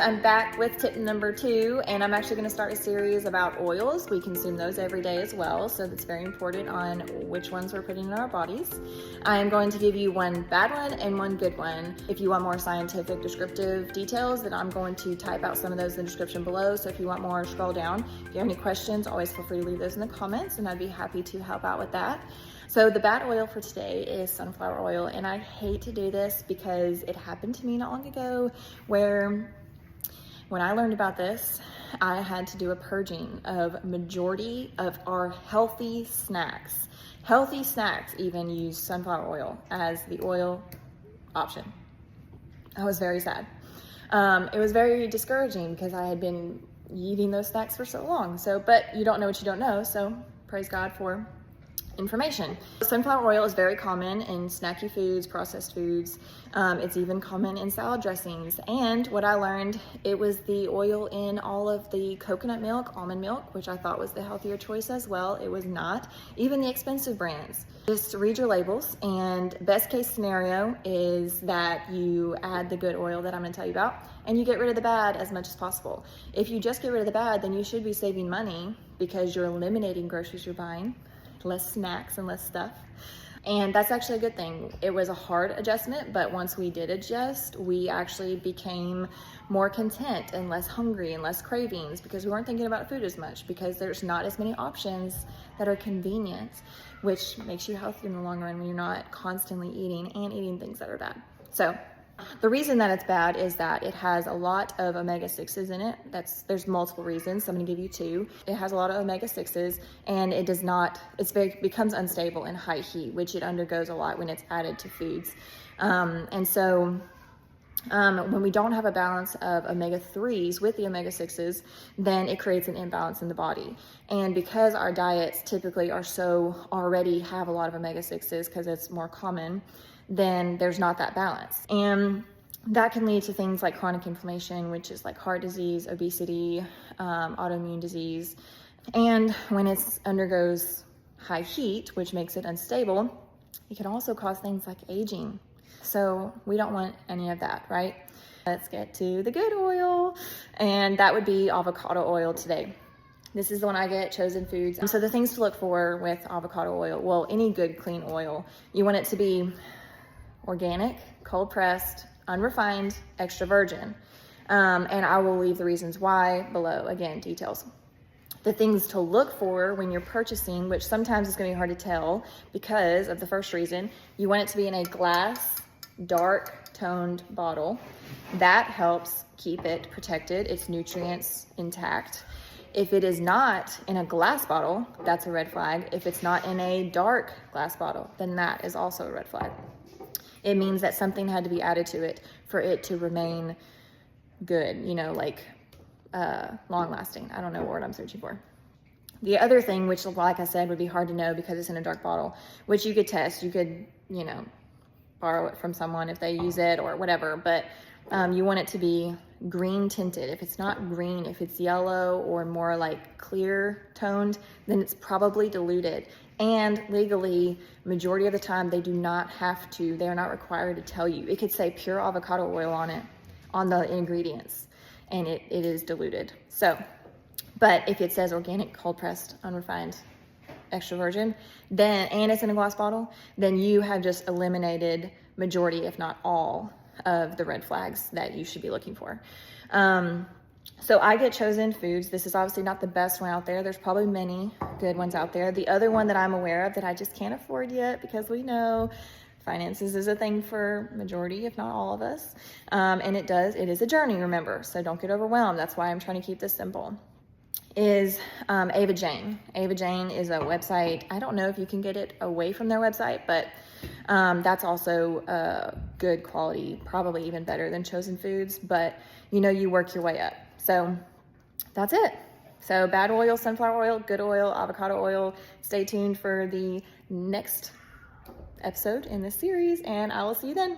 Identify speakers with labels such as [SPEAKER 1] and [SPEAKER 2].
[SPEAKER 1] I'm back with tip number 2, and I'm actually going to start a series about oils. We consume those every day as well, so that's very important on which ones we're putting in our bodies. I'm going to give you one bad one and one good one. If you want more scientific descriptive details, then I'm going to type out some of those in the description below, so if you want more, scroll down. If you have any questions, always feel free to leave those in the comments, and I'd be happy to help out with that. So the bad oil for today is sunflower oil, and I hate to do this because it happened to me not long ago where when I learned about this, I had to do a purging of majority of our healthy snacks. Healthy snacks even use sunflower oil as the oil option. I was very sad. It was very discouraging because I had been eating those snacks for so long. But you don't know what you don't know, so praise God for information. Sunflower oil is very common in snacky foods, processed foods. It's even common in salad dressings. And what I learned, it was the oil in all of the coconut milk, almond milk, which I thought was the healthier choice as well. It was not. Even the expensive brands. Just read your labels, and best case scenario is that you add the good oil that I'm going to tell you about, and you get rid of the bad as much as possible. If you just get rid of the bad, then you should be saving money because you're eliminating groceries you're buying. Less snacks and less stuff. And that's actually a good thing. It was a hard adjustment, but once we did adjust, we actually became more content and less hungry and less cravings because we weren't thinking about food as much because there's not as many options that are convenient, which makes you healthy in the long run when you're not constantly eating and eating things that are bad. So the reason that it's bad is that it has a lot of omega-6s in it. There's multiple reasons, so I'm gonna give you 2. It has a lot of omega-6s, and it becomes unstable in high heat, which it undergoes a lot when it's added to foods. When we don't have a balance of omega-3s with the omega-6s, then it creates an imbalance in the body. And because our diets typically already have a lot of omega-6s because it's more common, then there's not that balance. And that can lead to things like chronic inflammation, which is like heart disease, obesity, autoimmune disease. And when it undergoes high heat, which makes it unstable, it can also cause things like aging. So we don't want any of that, right? Let's get to the good oil, and that would be avocado oil today. This is the one I get, Chosen Foods. So the things to look for with avocado oil, well, any good clean oil, you want it to be organic, cold pressed, unrefined, extra virgin. And I will leave the reasons why below, again, details. The things to look for when you're purchasing, which sometimes is gonna be hard to tell because of the first reason, you want it to be in a glass, dark toned bottle. That helps keep it protected, its nutrients intact. If it is not in a glass bottle, that's a red flag. If it's not in a dark glass bottle, then that is also a red flag. It means that something had to be added to it for it to remain good, long lasting. I don't know what word I'm searching for. The other thing, which like I said, would be hard to know because it's in a dark bottle, which you could test. You could, borrow it from someone if they use it or whatever, but you want it to be green tinted. If it's not green, if it's yellow or more like clear toned, then it's probably diluted. And legally, majority of the time, they are not required to tell you. It could say pure avocado oil on it, on the ingredients, and it is diluted. So, but if it says organic, cold pressed, unrefined, extra virgin, and it's in a glass bottle, then you have just eliminated majority, if not all, of the red flags that you should be looking for. So I get Chosen Foods. This is obviously not the best one out there. There's probably many good ones out there. The other one that I'm aware of that I just can't afford yet because we know finances is a thing for majority, if not all of us. And it is a journey, remember, so don't get overwhelmed. That's why I'm trying to keep this simple. Is Ava Jane. Ava Jane is a website. I don't know if you can get it away from their website, but that's also good quality, probably even better than Chosen Foods, but you work your way up. So that's it. So bad oil, sunflower oil, good oil, avocado oil. Stay tuned for the next episode in this series, and I will see you then.